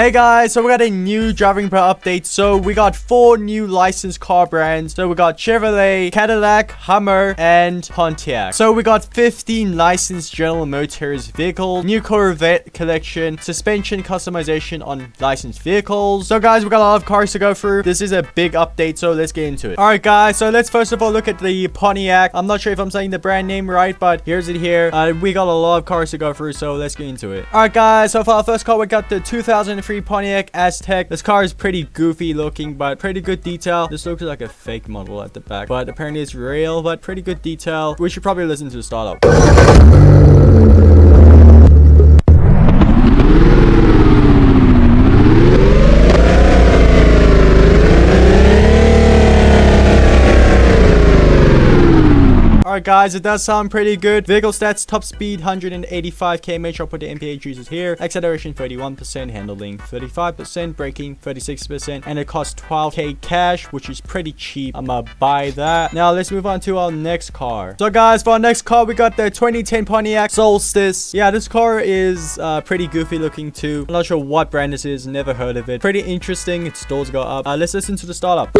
Hey guys, so we got a new driving pro update. So we got 4 new licensed car brands. So we got Chevrolet, Cadillac, Hummer, and Pontiac. So we got 15 licensed General Motors vehicles, new Corvette collection, suspension customization on licensed vehicles. So guys, we got a lot of cars to go through. This is a big update, so let's get into it. All right guys, so let's first of all look at the Pontiac. I'm not sure if I'm saying the brand name right, but here's it here. We got a lot of cars to go through, so let's get into it. All right guys, so for our first car, we got the 2003 Pontiac Aztek. This car is pretty goofy looking, but pretty good detail. This looks like a fake model at the back, but apparently it's real, but pretty good detail. We should probably listen to the startup. Alright guys, it does sound pretty good. Vehicle stats: top speed 185 km/h. I'll put the MPH users here. Acceleration 31%, handling 35%, braking 36%, and it costs 12k cash, which is pretty cheap. I'm gonna buy that. Now let's move on to our next car. So guys, for our next car, we got the 2010 Pontiac Solstice. Yeah, this car is pretty goofy looking too. I'm not sure what brand this is, never heard of it. Pretty interesting. Its doors go up. Let's listen to the startup.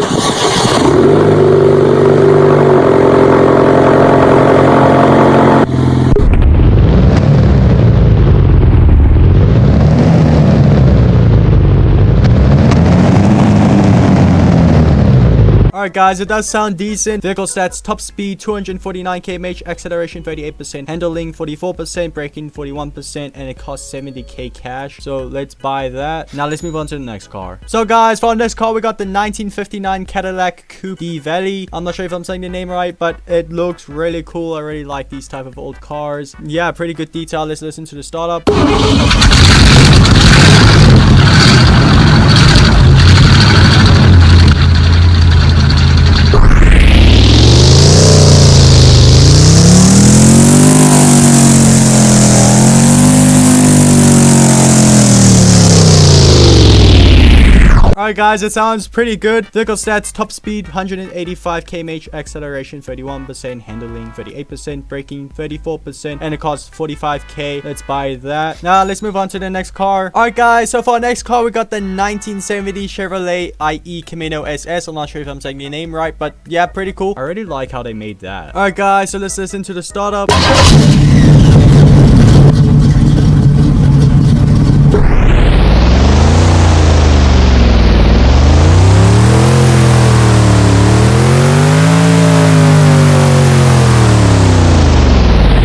Alright guys, it does sound decent. Vehicle stats: top speed 249 km/h, acceleration 38%, handling 44%, braking 41%, and it costs 70k cash. So let's buy that. Now let's move on to the next car. So guys, for our next car, we got the 1959 Cadillac Coupe Ville. I'm not sure if I'm saying the name right, but it looks really cool. I really like these type of old cars. Yeah, pretty good detail. Let's listen to the startup. Alright guys, it sounds pretty good. Vehicle stats: top speed 185 km/h, acceleration 31%, handling 38%, braking 34%, and it costs 45k. Let's buy that. Now let's move on to the next car. Alright guys, so for our next car, we got the 1970 Chevrolet EI Camino SS. I'm not sure if I'm saying the name right, but yeah, pretty cool. I really like how they made that. Alright guys, so let's listen to the startup.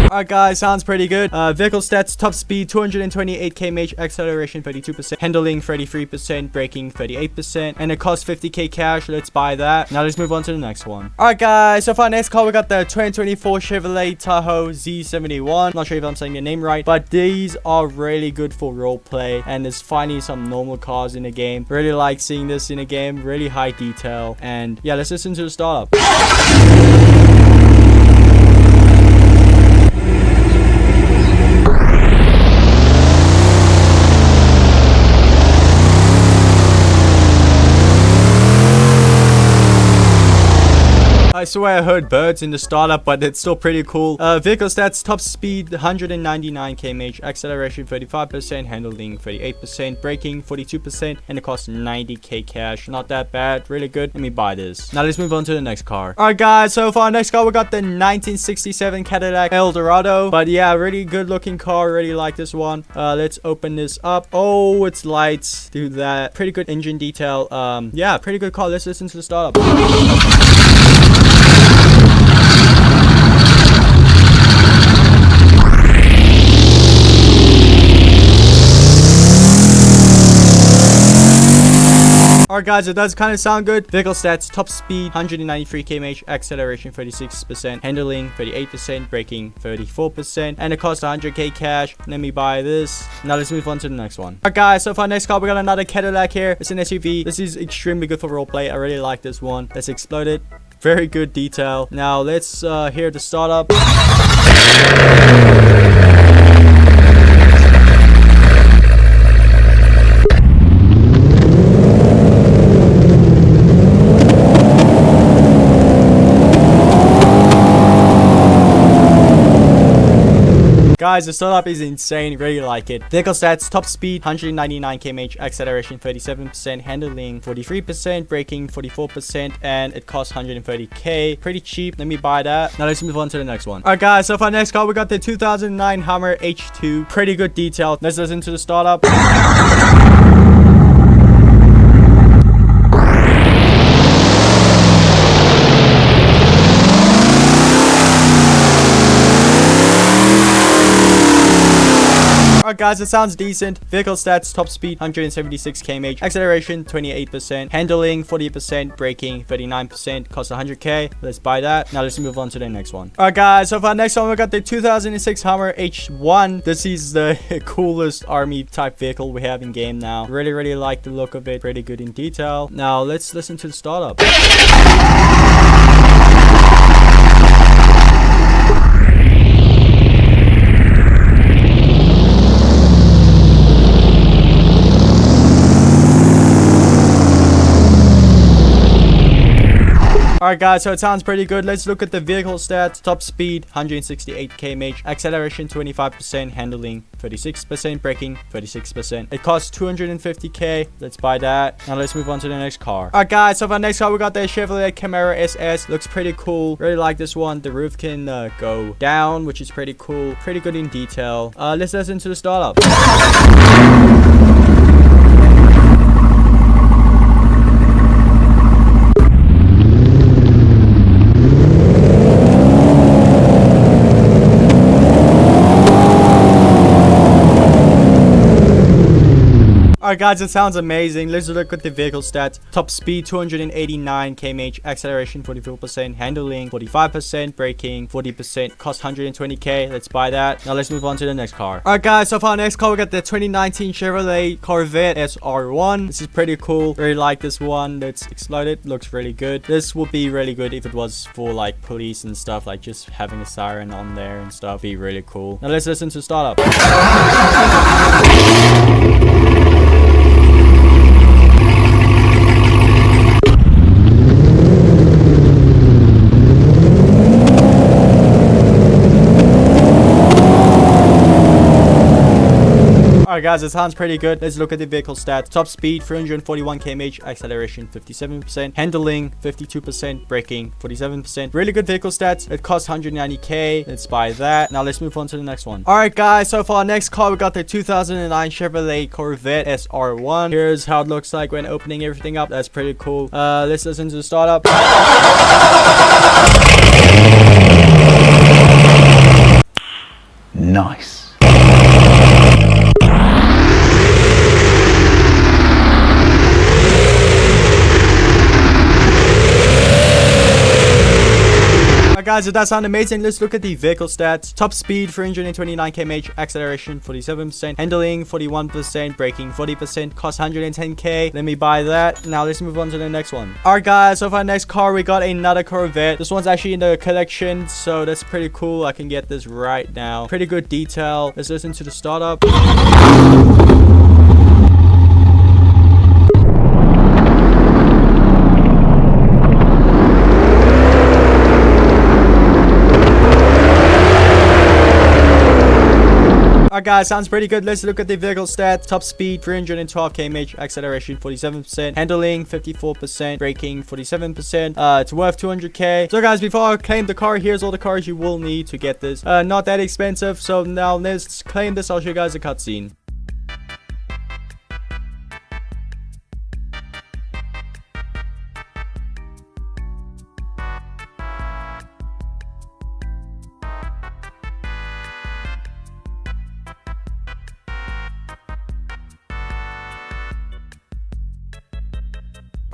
Alright guys, sounds pretty good. Vehicle stats: top speed 228 km/h, acceleration 32%, handling 33%, braking 38%, and it costs 50k cash. Let's buy that. Now let's move on to the next one. Alright guys, so for our next car, we got the 2024 Chevrolet Tahoe Z71. Not sure if I'm saying the name right, but these are really good for role play, and there's finally some normal cars in the game. Really like seeing this in a game. Really high detail, and yeah, let's listen to the startup. I swear I heard birds in the startup, but it's still pretty cool. Vehicle stats: top speed 199 km/h, acceleration 35%, handling 38%, braking 42%, and it costs 90k cash. Not that bad, really good. Let me buy this. Now let's move on to the next car. Alright guys, so for our next car, we got the 1967 Cadillac Eldorado. But yeah, really good looking car. Really like this one. Let's open this up. Oh, it's lights. Do that. Pretty good engine detail. Yeah, pretty good car. Let's listen to the startup. Alright guys, it does kind of sound good. Vehicle stats: top speed 193 km/h, acceleration 36%, handling 38%, braking 34%, and it costs 100k cash. Let me buy this. Now let's move on to the next one. Alright guys, so for our next car, we got another Cadillac here. It's an SUV. This is extremely good for roleplay. I really like this one. Let's explode it. Very good detail. Now let's hear the startup. Guys, the startup is insane. Really like it. Vehicle stats: top speed 199 km/h, acceleration 37%, handling 43%, braking 44%, and it costs 130k. Pretty cheap. Let me buy that. Now let's move on to the next one. Alright guys, so for our next car we got the 2009 Hummer H2. Pretty good detail. Let's listen to the startup. Alright guys, it sounds decent. Vehicle stats: top speed 176 km/h, acceleration 28%, handling 40%, braking 39%, cost 100k. Let's buy that. Now let's move on to the next one. Alright guys, so for our next one we got the 2006 Hummer H1. This is the coolest army type vehicle we have in game now. Really like the look of it. Pretty good in detail. Now let's listen to the startup. Alright guys, so it sounds pretty good. Let's look at the vehicle stats. Top speed 168 km/h, acceleration 25%, handling 36%, braking 36%. It costs 250k. Let's buy that. Now let's move on to the next car. Alright guys, so for our next car we got the Chevrolet Camaro SS. Looks pretty cool. Really like this one. The roof can go down, which is pretty cool. Pretty good in detail. Let's listen to the startup. Alright guys, it sounds amazing. Let's look at the vehicle stats. Top speed 289 km/h, acceleration 44%, handling 45%, braking 40%, cost 120k. Let's buy that. Now let's move on to the next car. Alright guys, so for our next car we got the 2019 Chevrolet Corvette ZR1. This is pretty cool. Really like this one. That's exploded. Looks really good. This would be really good if it was for like police and stuff, like just having a siren on there and stuff. Be really cool. Now let's listen to startup. Alright guys, it sounds pretty good. Let's look at the vehicle stats. Top speed 341 km/h, acceleration 57%, handling 52%, braking 47%. Really good vehicle stats. It costs 190k. Let's buy that. Now let's move on to the next one. Alright guys, so for our next car we got the 2009 Chevrolet Corvette ZR1. Here's how it looks like when opening everything up. That's pretty cool. Let's listen to the startup. Nice. Guys, it does sound amazing. Let's look at the vehicle stats. Top speed 329 km/h, acceleration 47%, handling 41%, braking 40%, cost 110k. Let me buy that. Now let's move on to the next one. Alright guys, so for our next car we got another Corvette. This one's actually in the collection, so that's pretty cool. I can get this right now. Pretty good detail. Let's listen to the startup. Alright guys, sounds pretty good. Let's look at the vehicle stats. Top speed 312 km/h, acceleration 47%, handling 54%, braking 47%. It's worth 200k. So guys, before I claim the car, here's all the cars you will need to get this. Not that expensive. So now let's claim this. I'll show you guys a cutscene.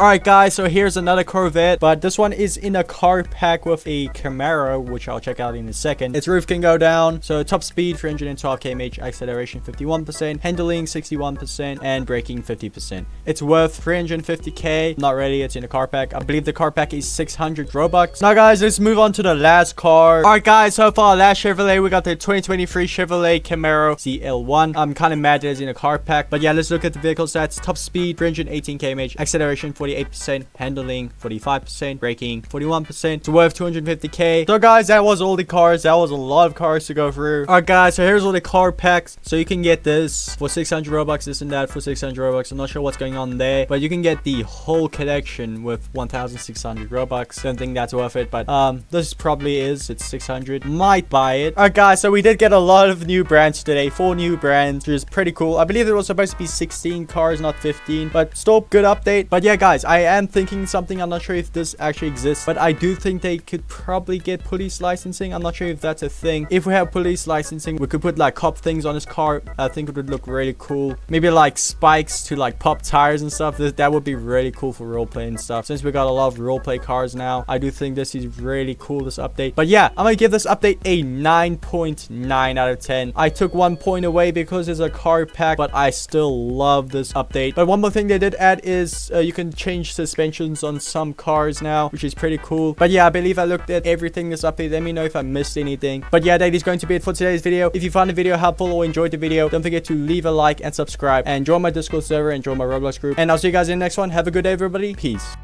Alright guys, so here's another Corvette, but this one is in a car pack with a Camaro, which I'll check out in a second. Its roof can go down. So top speed 312 km/h, acceleration 51%, handling 61%, and braking 50%. It's worth 350k. Not really, it's in a car pack. I believe the car pack is 600 Robux. Now guys, let's move on to the last car. Alright guys, so for our last Chevrolet, we got the 2023 Chevrolet Camaro ZL1. I'm kind of mad that it's in a car pack, but yeah, let's look at the vehicle stats. Top speed 318 km/h, acceleration 48%, 48%, handling 45%, braking 41%. It's worth 250k. So guys, that was all the cars. That was a lot of cars to go through. Alright guys, so here's all the car packs. So you can get this for 600 Robux, this and that for 600 Robux. I'm not sure what's going on there, but you can get the whole collection with 1600 Robux. Don't think that's worth it, but this probably is. It's 600. Might buy it. Alright guys, so we did get a lot of new brands today. 4 new brands, which is pretty cool. I believe there was supposed to be 16 cars, not 15, but still good update. But yeah guys, I am thinking something. I'm not sure if this actually exists, but I do think they could probably get police licensing. I'm not sure if that's a thing. If we have police licensing, we could put like cop things on his car. I think it would look really cool. Maybe like spikes to like pop tires and stuff. That would be really cool for roleplay and stuff. Since we got a lot of roleplay cars now, I do think this is really cool, this update. But yeah, I'm gonna give this update a 9.9 out of 10. I took 1 point away because it's a car pack, but I still love this update. But one more thing they did add is you can change suspensions on some cars now, which is pretty cool. But yeah, I believe I looked at everything this update. Let me know if I missed anything. But yeah, that is going to be it for today's video. If you found the video helpful or enjoyed the video, don't forget to leave a like and subscribe and join my Discord server and join my Roblox group. And I'll see you guys in the next one. Have a good day, everybody. Peace.